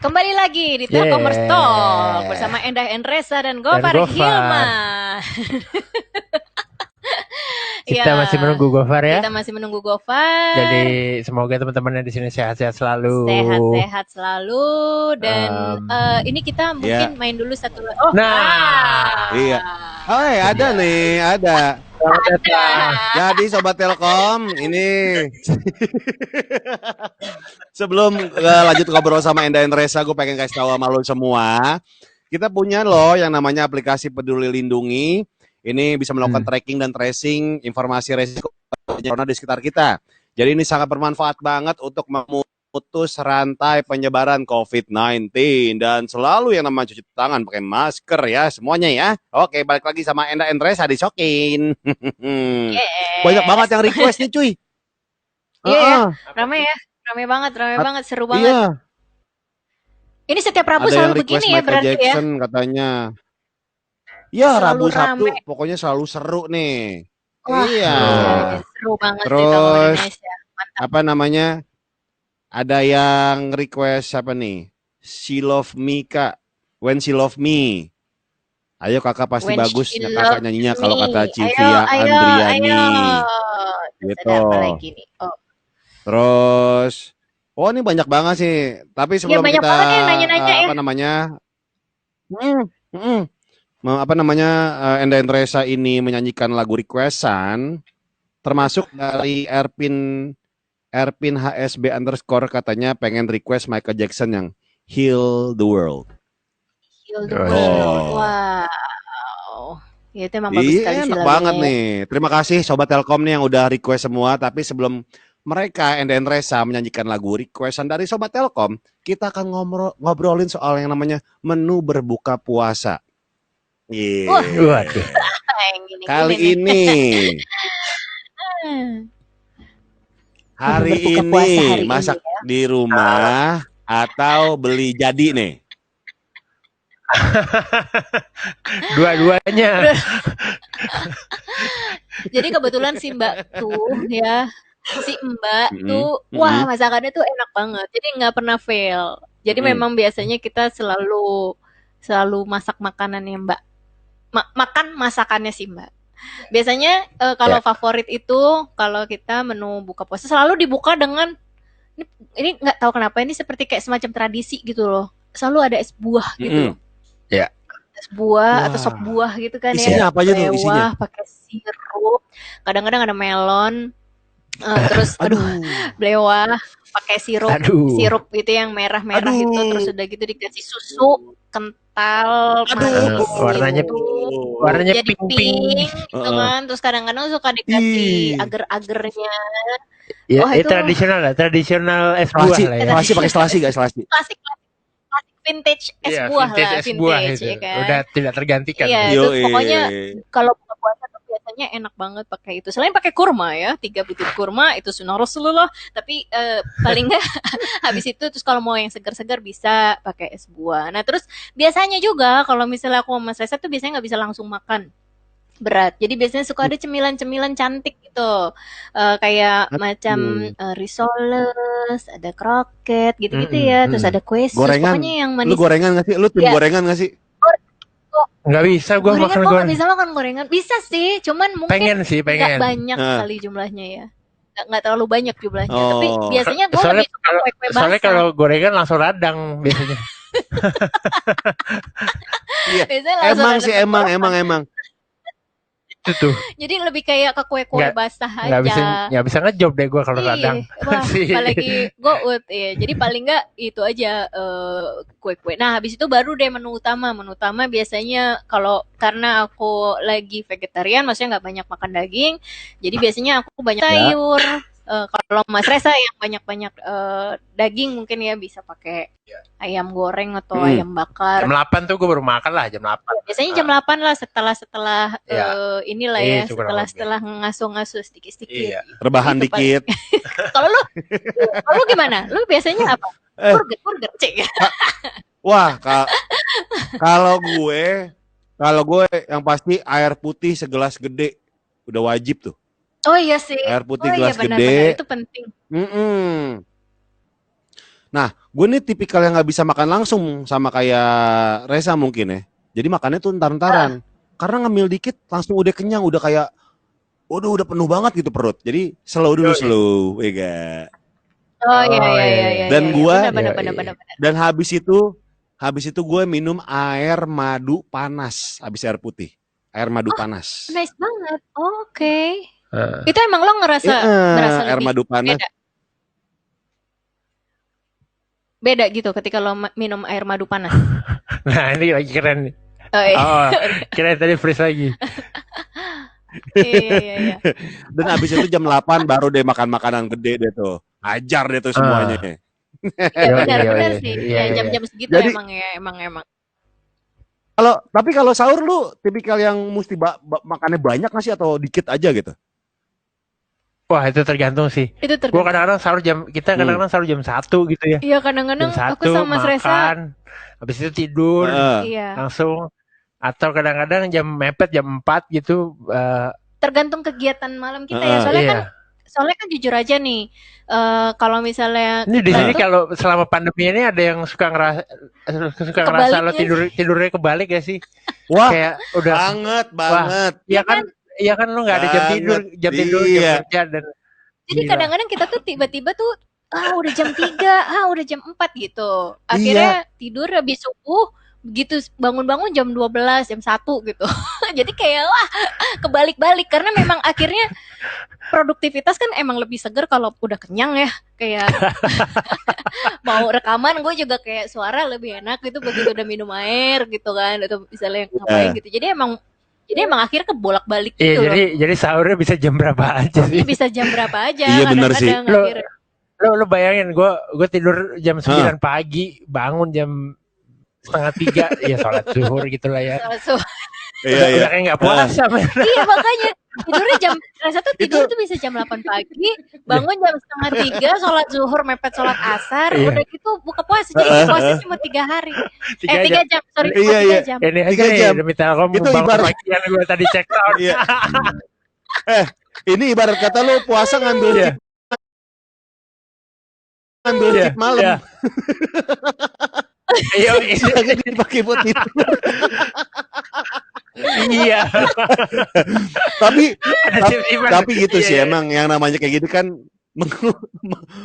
Kembali lagi di Telkomers Talk bersama Endah Endresa dan Gofar Hilman. Kita masih menunggu Gofar ya. Kita masih menunggu Gofar. Jadi semoga teman-teman di sini sehat-sehat selalu. Sehat-sehat selalu dan ini kita mungkin main dulu satu. Oh, iya. Oh, ada nih, ada. Jadi Sobat Telkom, ini sebelum lanjut ngobrol sama Endah Endresa, gue pengen kasih tahu sama lo semua. Kita punya loh yang namanya aplikasi Peduli Lindungi. Ini bisa melakukan tracking dan tracing informasi resiko corona di sekitar kita. Jadi ini sangat bermanfaat banget untuk memutus rantai penyebaran COVID-19 dan selalu yang namanya cuci tangan, pakai masker ya semuanya ya. Oke, balik lagi sama Endah Endresa disokin. Banyak banget yang request nih cuy. Iya, rame ya, rame banget, seru banget. Iya. Ini setiap Rabu selalu begini ya berarti Jackson, ya. Katanya. Ya Rabu Sabtu pokoknya selalu seru nih. Wah, iya. Seru banget. Terus apa namanya? Ada yang request apa nih? She Love Me Kak. When She Love Me. Ayo kakak pasti bagus kakak nyanyinya kalau kata Civia Andriani. Gitu. Terus ini banyak banget sih. Tapi sebelum kita apa namanya? Endah Endresa ini menyanyikan lagu requestan, termasuk dari Erpin HSB _ katanya pengen request Michael Jackson yang Heal the World. Heal the World. Wow. Ya, itu emang bagus sekali sih lagunya. Banget nih. Terima kasih Sobat Telkom nih yang udah request semua. Tapi sebelum mereka Endah Endresa menyanyikan lagu requestan dari Sobat Telkom, kita akan ngobrolin soal yang namanya menu berbuka puasa. Waduh. Kali ini hari ini masak di rumah atau beli jadi nih? Dua-duanya. Jadi kebetulan si Mbak tuh ya, wah masakannya tuh enak banget. Jadi nggak pernah fail. Jadi memang biasanya kita selalu masak makanannya Mbak. Makan masakannya sih Mbak. Biasanya kalau favorit itu kalau kita menu buka puasa selalu dibuka dengan ini nggak tahu kenapa ini seperti kayak semacam tradisi gitu loh. Selalu ada es buah gitu. Ya. Es buah atau sop buah gitu kan. Isinya apa aja tuh isinya? Pakai sirup. Kadang-kadang ada melon. Terus blewah pakai sirup gitu yang merah-merah itu, terus udah gitu dikasih susu kental, warnanya jadi pink gitu kan. Terus kadang-kadang suka dikasih agar-agarnya. Ya, itu tradisional es buah lah ya. Selasi pakai selasi guys, selasi. Klasik vintage es buah lah, vintage ya kan. Udah tidak tergantikan. Iya, itu pokoknya kalau buka puasa tuh biasanya enak banget pakai itu. Selain pakai kurma ya, 3 butir kurma itu sunnah Rasulullah. Tapi paling nggak habis itu terus kalau mau yang segar-segar bisa pakai es buah. Nah terus biasanya juga kalau misalnya aku sama Mas Reza tuh biasanya nggak bisa langsung makan berat. Jadi biasanya suka ada cemilan-cemilan cantik gitu. Kayak macam risoles, ada kroket gitu-gitu ya. Terus ada kue sus. Pokoknya yang manis. Lu gorengan nggak sih? Lu tim gorengan nggak sih? Nggak bisa gue makan gorengan. Nggak bisa makan gorengan. Bisa sih, cuman mungkin pengen. Nggak banyak kali jumlahnya ya. Nggak terlalu banyak jumlahnya. Tapi biasanya gue lebih suka kue-kue basah. Soalnya kalau gorengan langsung radang biasanya. Emang. Itu. Jadi lebih kayak ke kue-kue basah aja. Nggak bisa ngejob deh gue kalau radang. Wah, apalagi gout ya. Jadi paling nggak itu aja kue-kue. Nah habis itu baru deh menu utama. Menu utama biasanya karena aku lagi vegetarian, maksudnya nggak banyak makan daging. Jadi biasanya aku banyak sayur. Kalau Mas Reza yang banyak-banyak daging mungkin ya bisa pakai ayam goreng atau ayam bakar. Jam 8 tuh gue baru makan lah, jam 8. Biasanya jam 8 lah setelah inilah ya, setelah ngasuh-ngasuh sedikit-sedikit. Iya. Rebahan gitu, dikit. Kalau lu gimana? Lu biasanya apa? Burger, cek. Wah, kalau gue yang pasti air putih segelas gede udah wajib tuh. Oh iya sih. Air putih gelas gede. Itu penting. Nah, Gue nih tipikal yang nggak bisa makan langsung sama kayak Reza mungkin ya. Jadi makannya tuh ntar-ntaran. Karena ngemil dikit langsung udah kenyang, udah kayak udah penuh banget gitu perut. Jadi slow dulu slow, ya gak? Oh iya. Dan gua benar. dan habis itu gue minum air madu panas habis air putih. Air madu panas. Nice banget. Oh, oke. Itu emang lo berasa air lebih madu panas. Beda gitu ketika lo minum air madu panas. Nah, ini lagi keren nih. Oh, iya. Keren tadi freeze lagi. Iya. Dan habis itu jam 8 baru deh makan makanan gede deh tuh. Ajar deh tuh semuanya. Iya benar sih. Iya. Jam-jam segitu Jadi, emang. Tapi kalau sahur lu tipikal yang mesti makannya banyak nggak sih atau dikit aja gitu? Wah, itu tergantung sih. Gua kadang-kadang sahur kadang-kadang sahur jam 1 gitu ya. Iya, kadang-kadang aku sama Reza makan, habis itu tidur, langsung. Atau kadang-kadang mepet jam 4 gitu. Tergantung kegiatan malam kita ya. Soalnya kan jujur aja nih, kalau misalnya ini di sini kalau selama pandemi ini ada yang suka ngerasa lo tidurnya kebalik ya sih? Wah, kayak udah banget. Iya kan lo nggak ada jam tidur jam kerja dan. Jadi kadang-kadang kita tuh tiba-tiba tuh udah jam 3, udah jam 4 gitu. Akhirnya tidur habis subuh begitu bangun-bangun jam 12, jam 1 gitu. Jadi kayak kebalik-balik karena memang akhirnya produktivitas kan emang lebih seger kalau udah kenyang ya. Kayak mau rekaman gue juga kayak suara lebih enak gitu begitu udah minum air gitu kan atau misalnya ngapain gitu. Jadi emang akhirnya kebolak-balik gitu. Jadi sahurnya bisa jam berapa aja sih? Bisa jam berapa aja. Iya benar sih. Lo bayangin gue tidur jam 9 pagi, bangun jam 2:30 ya sholat zuhur gitulah ya. Udah kayak nggak puasa. Iya makanya tidurnya tidur tuh bisa jam 8 pagi, bangun jam 2:30, sholat zuhur mepet sholat asar, udah gitu buka puasa. Jadi puasa cuma 3 hari. 3 jam, sorry. 3 jam. Ini aja nih demi Telkom itu ibarat bagian gue tadi check out. Ini ibarat kata lo puasa ngambil chip malam. Iya, jangan dipakai buat itu. Iya. tapi gitu sih emang yang namanya kayak gitu kan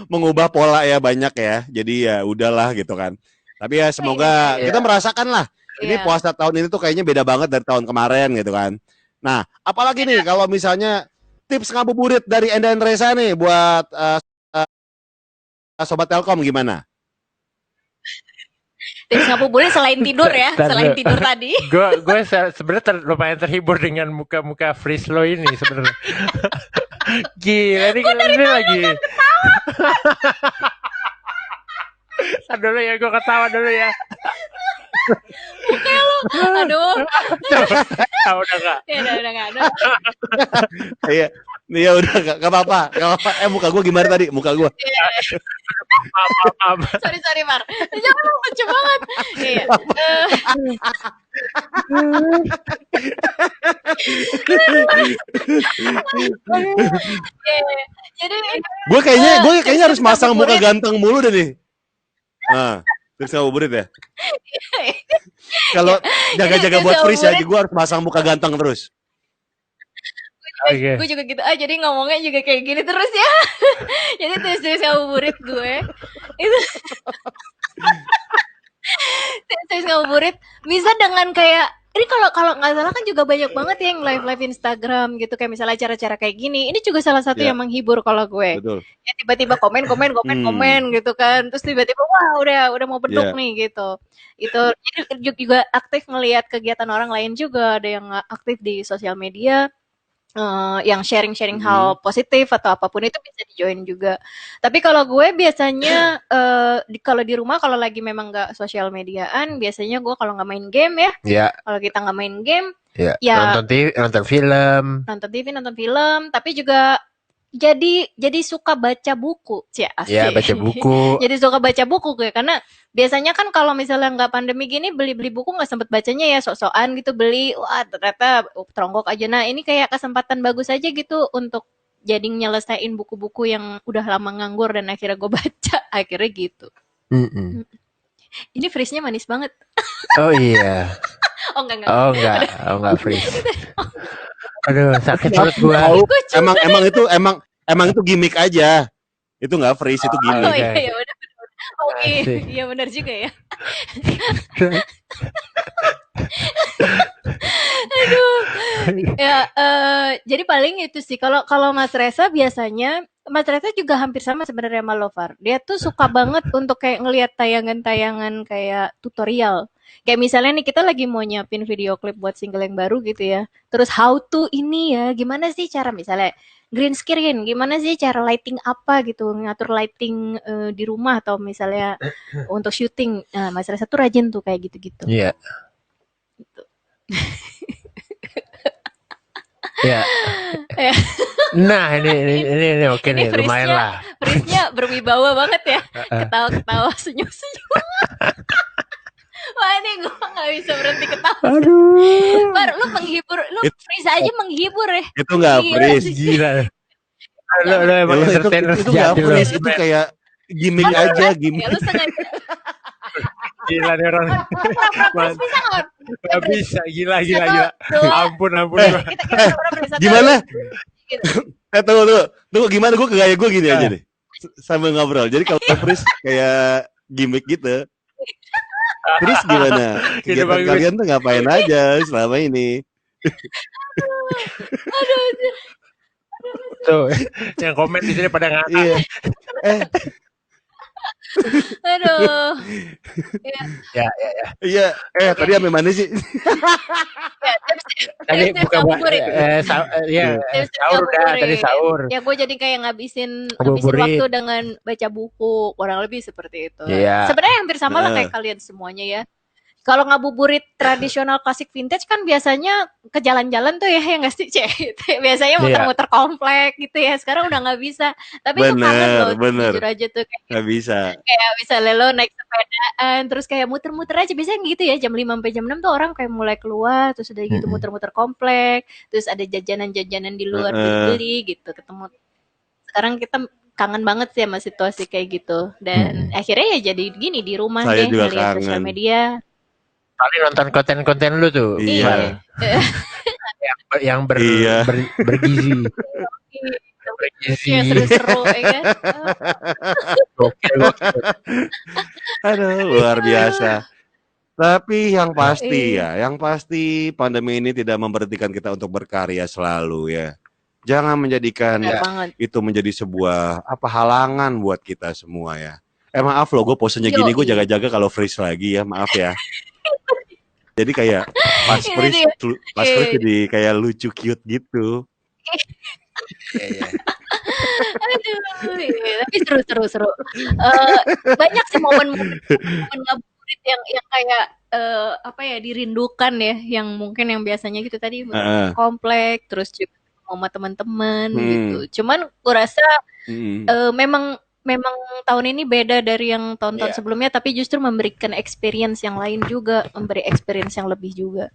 mengubah pola ya banyak ya. Jadi ya udahlah gitu kan. Tapi ya semoga kita merasakan lah. Ini puasa tahun ini tuh kayaknya beda banget dari tahun kemarin gitu kan. Nah, apalagi nih kalau misalnya tips ngabuburit dari Enda dan Reza nih buat Sobat Telkom gimana? Tips ngabuburit selain tidur ya, selain tidur tadi. Gue sebenarnya lumayan terhibur dengan muka-muka freeze lo ini sebenarnya. Gila ini lagi. Dulu ya gue ketawa dulu ya. Oke lo, aduh. Udah nggak. Udah nggak ada. Iya udah nggak apa-apa. Muka gue gimana tadi? Muka gue. Sorry Mar. Jangan lucu banget. Iya. Jadi gue kayaknya harus masang muka ganteng mulu deh nih. Nah, terus ngabuburit ya. Kalau jaga-jaga buat freeze ya, gue harus masang muka ganteng terus. Gue juga gitu. Jadi ngomongnya juga kayak gini terus ya. Jadi terus ngabuburit gue itu terus ngabuburit bisa dengan kayak ini kalau nggak salah kan juga banyak banget yang live Instagram gitu kayak misalnya acara-acara kayak gini. Ini juga salah satu yang menghibur kalau gue. Betul. Ya tiba-tiba komen gitu kan. Terus tiba-tiba wah udah mau beduk nih gitu. Itu jadi juga aktif ngelihat kegiatan orang lain juga, ada yang aktif di sosial media. Yang sharing hal positif atau apapun itu bisa di-join juga. Tapi kalau gue biasanya kalau di rumah kalau lagi memang nggak sosial mediaan, biasanya gue kalau nggak main game ya. Kalau kita nggak main game, ya nonton film. Nonton film, tapi juga jadi suka baca buku, Ya baca buku. Jadi suka baca buku gue karena biasanya kan kalau misalnya nggak pandemi gini beli buku nggak sempet bacanya ya sok-sokan gitu beli, wah ternyata teronggok aja. Nah ini kayak kesempatan bagus aja gitu untuk jadi nyelesain buku-buku yang udah lama nganggur dan akhirnya gue baca akhirnya gitu. Ini freeze-nya manis banget. Oh iya. Enggak. Oh enggak freeze. Aduh, sakit perut gua. Emang itu gimmick aja. Itu nggak freeze, itu gimmick. Oh iya benar. Oke, iya benar juga ya. Aduh. Ya, jadi paling itu sih. Kalau Mas Reza biasanya, Mas Reza juga hampir sama sebenarnya sama Lovar. Dia tuh suka banget untuk kayak ngelihat tayangan-tayangan kayak tutorial. Kayak misalnya nih kita lagi mau nyiapin video klip buat single yang baru gitu ya. Terus how to ini ya, gimana sih cara misalnya green screen, gimana sih cara lighting apa gitu, ngatur lighting di rumah atau misalnya untuk syuting. Nah, Mas Reza tuh rajin tuh kayak gitu-gitu. Iya. Gitu. Ya. Nah, ini oke nih, lumayan lah. Freeze-nya berwibawa banget ya. Ketawa-ketawa, senyum-senyum. Wah, ini gue gak bisa berhenti ketawa. Aduh. Bar, lu menghibur, lu freeze aja menghibur ya. Itu gak freeze. Gila. Lu emang entertainer itu gak freeze, itu kayak gimmick aja, gimmick. Lu sengaja. Gila nih orang. Gak bisa, gila. Ampun. Gimana? Tunggu, gimana? Gue gaya gue gini aja deh. Sambil ngobrol. Jadi kalau freeze kayak gimmick gitu. Terus gimana? Kegiatan kalian tuh ngapain aja selama ini? Aduh. Tuh, yang komen di sini pada ngakak. Iya. Aduh. Iya. Tadi sampai mana sih? Tadi buka sahur udah, tadi sahur. Ya gue jadi kayak ngabisin waktu dengan baca buku, kurang lebih seperti itu. Iya. Sebenarnya hampir sama lah kayak kalian semuanya ya. Kalau ngabuburit tradisional klasik vintage kan biasanya ke jalan-jalan tuh ya yang nggak sih, biasanya muter-muter komplek gitu ya. Sekarang udah nggak bisa. Tapi itu kangen loh, jujur aja tuh kayak nggak bisa. Kayak misalnya lo naik sepedaan, terus kayak muter-muter aja biasanya gitu ya. Jam 5 sampai jam 6 tuh orang kayak mulai keluar, terus udah gitu muter-muter komplek, terus ada jajanan-jajanan di luar beli gitu, ketemu. Sekarang kita kangen banget sih sama situasi kayak gitu. Dan akhirnya ya jadi gini di rumah deh ngeliat sosial media. Paling nonton konten-konten lu tuh. Iya. yang bergizi. Yang seru-seru ya kan. Gokil. Aduh, luar biasa. Tapi yang pasti pandemi ini tidak memberhentikan kita untuk berkarya selalu ya. Jangan menjadikan itu menjadi sebuah halangan buat kita semua ya. Maaf loh, gue posenya gini, gue jaga-jaga kalau freeze lagi ya, maaf ya. Jadi kayak pas freeze jadi kayak lucu cute gitu. Aduh, tapi seru. Banyak sih momen ngabuburit yang kayak dirindukan ya, yang mungkin yang biasanya gitu tadi komplek, terus juga sama teman-teman gitu. Cuman gue rasa memang tahun ini beda dari yang tahun-tahun sebelumnya, tapi justru memberikan experience yang lain juga, memberi experience yang lebih juga.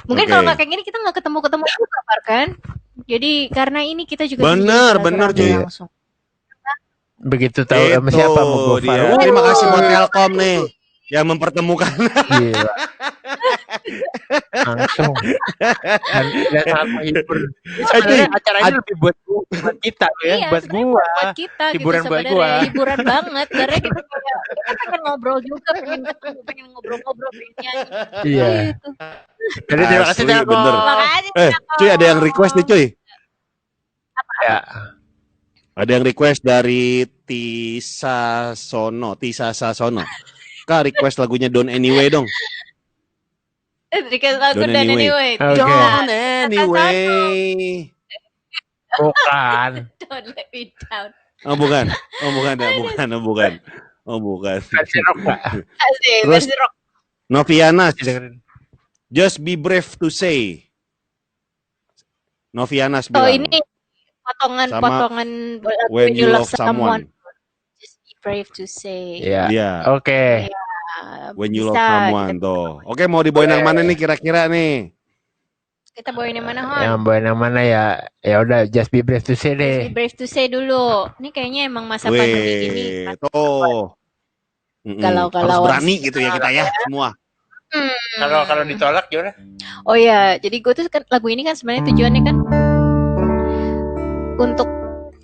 Mungkin kalau nggak kayak gini kita nggak ketemu juga, kan? Jadi karena ini kita juga benar cuy. Langsung. Begitu tahu sama siapa mau dia. Terima kasih buat Telkom nih yang mempertemukan. Iya. Langsung. Dan sangat menghibur. Acara ini lebih buat kita ya, buat gua. Buat kita hiburan gitu, buat gua. Hiburan banget karena kita pengen ngobrol juga, pengen ngobrol-ngobrol nyanyi. Iya. Gitu. Jadi terima kasih Telkom. Cuy, ada yang request nih cuy. Apa? Ya. Ada yang request dari Tisa Sasono. Kak, request lagunya Don't Anyway dong. Request lagu Don't Anyway. Okay. Don't Anyway. Bukan. Don't let me down. Oh bukan. Terus Noviana, Just Be Brave to Say. Noviana bilang. Oh ini potongan When You Love Someone. Just be brave to say. Iya. Oke. When You Love Someone tuh. Oke, mau dibawain yang mana nih kira-kira nih? Kita bawain yang mana, Hon? Yang bawain yang mana ya? Ya udah, Just Be Brave to Say deh. Just Be Brave to Say dulu. Ini kayaknya emang masa pandemi gini. Tuh. Harus berani gitu ya kita ya semua. Kalau ditolak gimana? Oh ya, jadi gue tuh kan lagu ini kan sebenarnya tujuannya kan untuk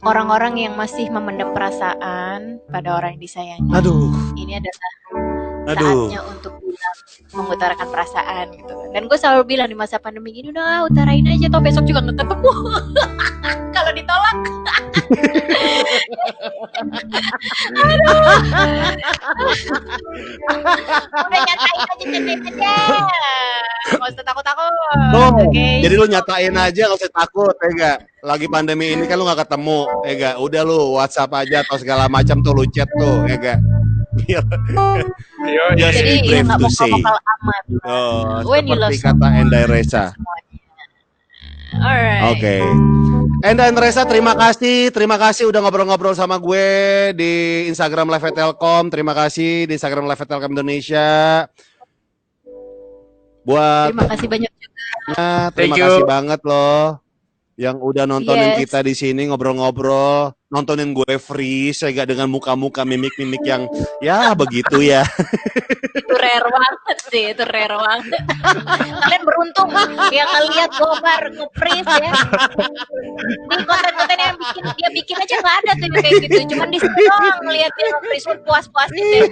orang-orang yang masih memendam perasaan pada orang yang disayangi. Ini adalah saatnya untuk bilang, mengutarakan perasaan gitu. Dan gue selalu bilang di masa pandemi gini, udah utarain aja, toh besok juga nggak ketemu. Kalau ditolak. Udah nyatain aja. Nggak usah takut-takut. Okay. Jadi lu nyatain aja, nggak usah takut, ya gak? Lagi pandemi ini kan lu nggak ketemu, ya gak? Udah lu WhatsApp aja atau segala macam tuh lu chat tuh, ya gak? Jadi ya nggak vokal amat. Seperti kata Endai Reza. Alright. Oke. Endai Reza, terima kasih udah ngobrol-ngobrol sama gue di Instagram Live Telkom. Terima kasih di Instagram Live Telkom Indonesia. Terima kasih banyak juga. Terima kasih banget loh yang udah nontonin kita di sini ngobrol-ngobrol, nontonin gue free, saya gak dengan muka-muka mimik-mimik yang ya begitu ya. Itu rare banget sih, itu rare banget. Kalian beruntung yang ngeliat Gofar nge-freeze ya. Di konten-konten yang dia bikin aja nggak ada tuh kayak gitu, cuman di sini doang ngeliat dia nge-freeze puas-puasin deh.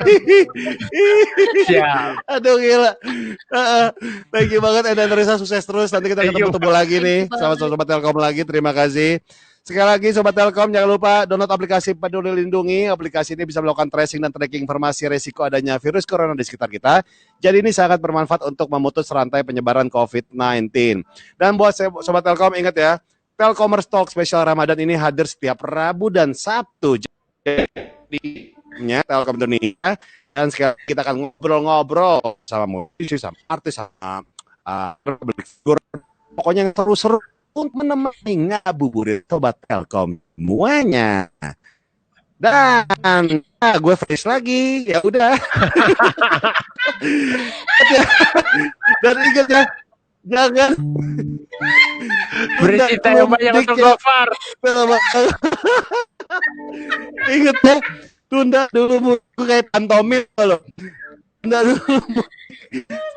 Aduh gila. Thank you banget Endai Reza, sukses terus. Nanti kita ketemu lagi nih sama Sobat Telkom lagi. Terima kasih. Sekali lagi Sobat Telkom, jangan lupa download aplikasi Peduli Lindungi. Aplikasi ini bisa melakukan tracing dan tracking informasi resiko adanya virus corona di sekitar kita. Jadi ini sangat bermanfaat untuk memutus rantai penyebaran COVID-19. Dan buat Sobat Telkom, ingat ya, Telkomers Talk spesial Ramadan ini hadir setiap Rabu dan Sabtu. Jadi Telkom Indonesia. Dan sekarang kita akan ngobrol-ngobrol sama musisi, sama artis, sama figur. Pokoknya yang seru-seru untuk menemani ngabuburit Sobat Telkom semuanya. Dan gue fresh lagi, ya udah. Dan ingat ya, jangan berisi yang banyak untuk Gofar. Ingat ya, tunda dulu kayak pantomim loh. Tunda dulu.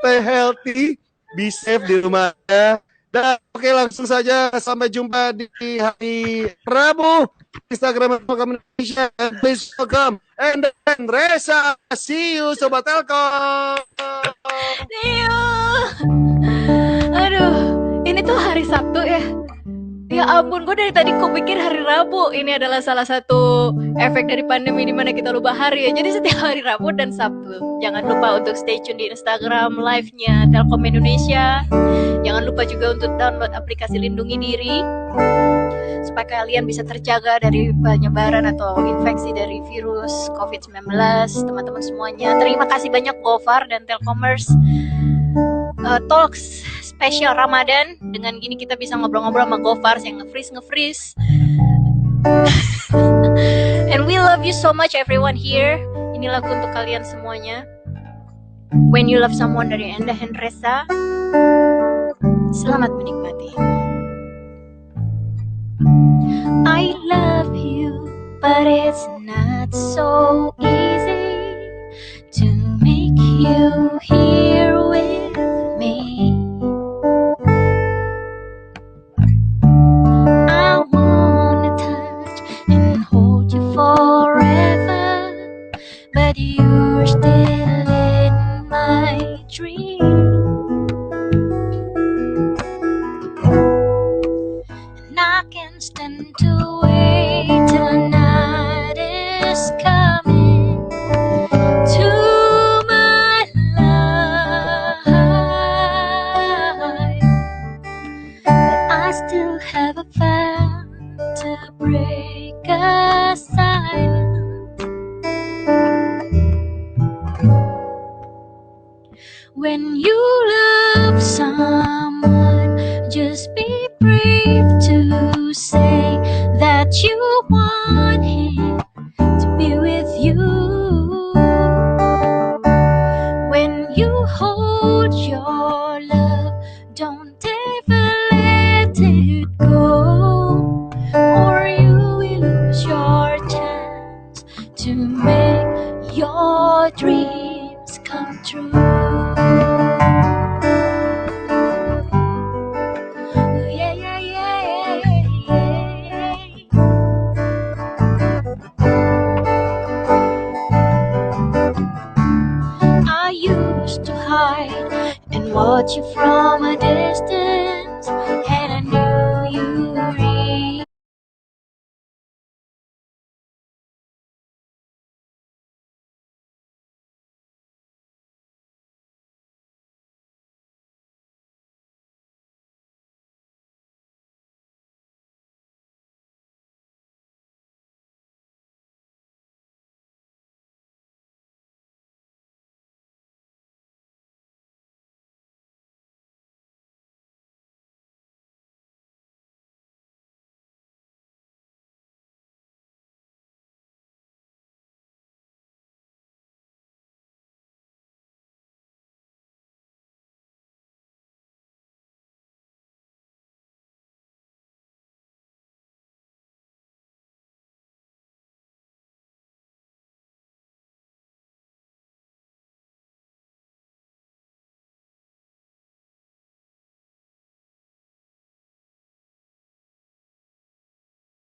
Stay healthy, be safe di rumahnya. Dan oke, langsung saja sampai jumpa di hari Rabu. Instagram Telkom Indonesia. Please welcome Endai Reza. See you Sobat Telkom. See you. Aduh, ini tuh hari Sabtu ya. Ya ampun, gue dari tadi kupikir hari Rabu. Ini adalah salah satu efek dari pandemi di mana kita lupa hari ya. Jadi setiap hari Rabu dan Sabtu. Jangan lupa untuk stay tune di Instagram live-nya Telkom Indonesia. Jangan lupa juga untuk download aplikasi Lindungi Diri supaya kalian bisa terjaga dari penyebaran atau infeksi dari virus COVID-19. Teman-teman semuanya, terima kasih banyak Gofar dan Telkomers Talks spesial Ramadan. Dengan gini kita bisa ngobrol-ngobrol sama Gofar yang nge-freeze. And we love you so much everyone here. Ini lagu untuk kalian semuanya. When You Love Someone dari Endai Reza. Selamat menikmati. I love you, but it's not so easy to make you here with me. I wanna touch and hold you forever, but you're still in my dream. And I can't stand to wait till night is coming to my life. But I still haven't found to break a silence. When you love someone, just be brave to say